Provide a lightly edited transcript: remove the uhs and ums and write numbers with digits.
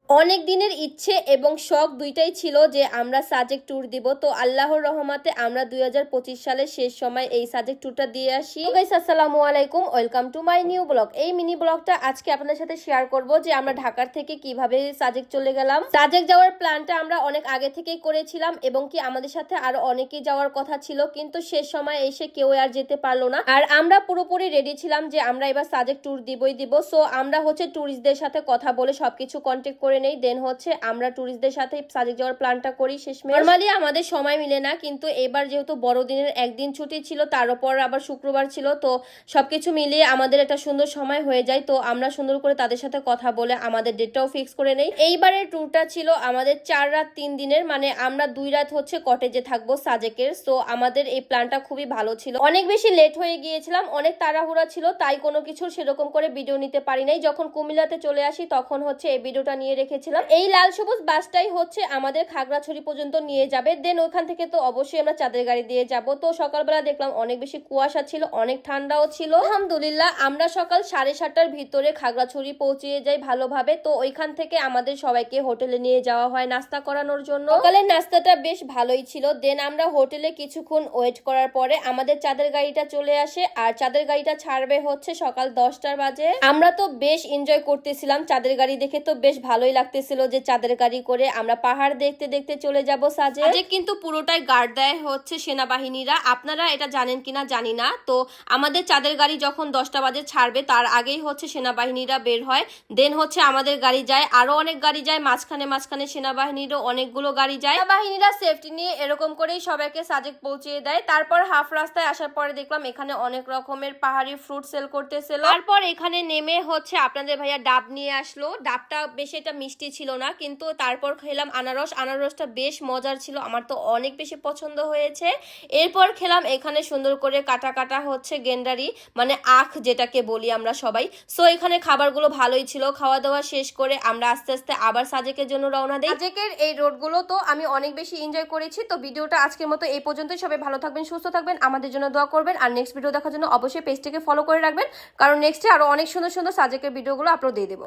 অনেক দিনের ইচ্ছে এবং শখ দুইটাই ছিল যে আমরা সাজেক ট্যুর দিব। তো আল্লাহর রহমতে আমরা 2025 সালের শেষ সময় এই সাজেক ট্যুরটা দিয়ে আসি। গাইস আসসালামু আলাইকুম, welcome to my new blog. এই মিনি ব্লগটা আজকে আপনাদের সাথে শেয়ার করব যে আমরা ঢাকার থেকে কিভাবে সাজেক চলে গেলাম। সাজেক যাওয়ার প্ল্যানটা আমরা অনেক আগে থেকেই করেছিলাম এবং কি আমাদের সাথে আরো অনেকেই যাওয়ার কথা ছিল, কিন্তু শেষ সময় এসে কেউ আর যেতে পারলো না। আর আমরা পুরোপুরি রেডি ছিলাম যে আমরা এবার সাজেক ট্যুর দিবই দিব। সো আমরা ট্যুরিস্টদের সাথে কথা বলে সবকিছু কন্ট্যাক্ট করে নেই, দেন আমরা ট্যুরিস্টদের সাথে সাজেক যাওয়ার প্ল্যানটা করি। শেষমেশ নরমালি আমাদের সময় মিলে না, কিন্তু এবার যেহেতু বড়দিনের একদিন ছুটি ছিল, তার উপর আবার শুক্রবার ছিল, তো সবকিছু মিলিয়ে আমাদের একটা সুন্দর সময় হয়ে যায়। তো আমরা সুন্দর করে তাদের সাথে কথা বলে আমাদের ডেটটাও ফিক্স করে নেই। এইবারের ট্যুরটা ছিল আমাদের 4 রাত 3 দিনের, মানে আমরা 2 রাত কটেজে থাকবো সাজেকের। সো আমাদের এই প্ল্যানটা খুবই ভালো ছিল। অনেক বেশি লেট হয়ে গিয়েছিলাম, অনেক তাড়াহুড়া ছিল, তাই কোনো কিছু সেরকম করে ভিডিও নিতে পারি নাই। যখন কুমিল্লাতে চলে আসি তখন এই ভিডিওটা নিয়ে রেখেছিলাম। এই লাল সবুজ বাসটাই আমাদের খাগড়াছড়ি পর্যন্ত নিয়ে যাবে, দেন ওখান থেকে তো অবশ্যই আমরা চাঁদের গাড়ি দিয়ে যাব। তো সকালবেলা দেখলাম অনেক বেশি কুয়াশা ছিল, অনেক ঠান্ডাও ছিল। আলহামদুলিল্লাহ আমরা সকাল 7:30টার ভিতরে খাগড়াছড়ি পৌঁছে যাই ভালোভাবে। তো ওইখান থেকে আমাদের সবাইকে হোটেলে নিয়ে যাওয়া হয় নাস্তা করানোর জন্য। সকালের নাস্তাটা বেশ ভালোই ছিল। দেন আমরা হোটেলে কিছুক্ষণ ওয়েট করার পরে আমাদের চাঁদের গাড়িটা চলে আসে, আর চাঁদের গাড়িটা ছাড়বে সকাল 10টার বাজে। আমরা তো বেশ এনজয় করতেছিলাম, চাঁদের গাড়ি দেখে তো বেশ ভালোই লাগতেছিল যে চাঁদের গাড়ি করে আমরা পাহাড় দেখতে দেখতে চলে যাব সাজেক। কিন্তু পুরোটাই গার্ড দেয় সেনাবাহিনীরা, আপনারা এটা জানেন কিনা জানি না। তো আমাদের চাঁদের গাড়ি যখন 10টা বাজে ছাড়বে তার আগেই সেনাবাহিনীরা বের হয়, দেন আমাদের গাড়ি যায়, আরো অনেক গাড়ি যায়, মাঝখানে মাঝখানে সেনাবাহিনীরও অনেকগুলো গাড়ি যায়। সেনাবাহিনীরা সেফটি নিয়ে এরকম করেই সবাইকে সাজেক পৌঁছিয়ে দেয়। তারপর হাফ রাস্তায় আসার পরে দেখলাম এখানে অনেক রকমের পাহাড়ি ফ্রুট সেল করতেছিল। তারপর এখানে নেমে আপনাদের ভাইয়া ডাব নিয়ে আসলো। ডাবটা বেশি একটা মিষ্টি ছিল না, কিন্তু তারপর খেলাম আনারস। আনারসটা বেশ মজার ছিল, আমার তো অনেক বেশি পছন্দ হয়েছে। এরপর খেলাম এখানে সুন্দর করে কাটা কাটা গেন্ডারি, মানে আখ যেটাকে বলি আমরা সবাই। সো এখানে খাবারগুলো ভালোই ছিল। খাওয়া দাওয়া শেষ করে আমরা আস্তে আস্তে আবার সাজেকের জন্য রওনা দিই। সাজেকের এই রোডগুলো তো আমি অনেক বেশি এনজয় করেছি। তো ভিডিওটা আজকের মতো এই পর্যন্তই। সবাই ভালো থাকবেন, সুস্থ থাকবেন, আমাদের জন্য দোয়া করবেন, আর নেক্সট ভিডিও দেখার জন্য অবশ্যই পেজটিকে ফলো করে রাখবেন, কারণ নেক্সটে আরো অনেক সুন্দর সুন্দর সাজেকের ভিডিওগুলো আপলোড দিয়ে দেবো।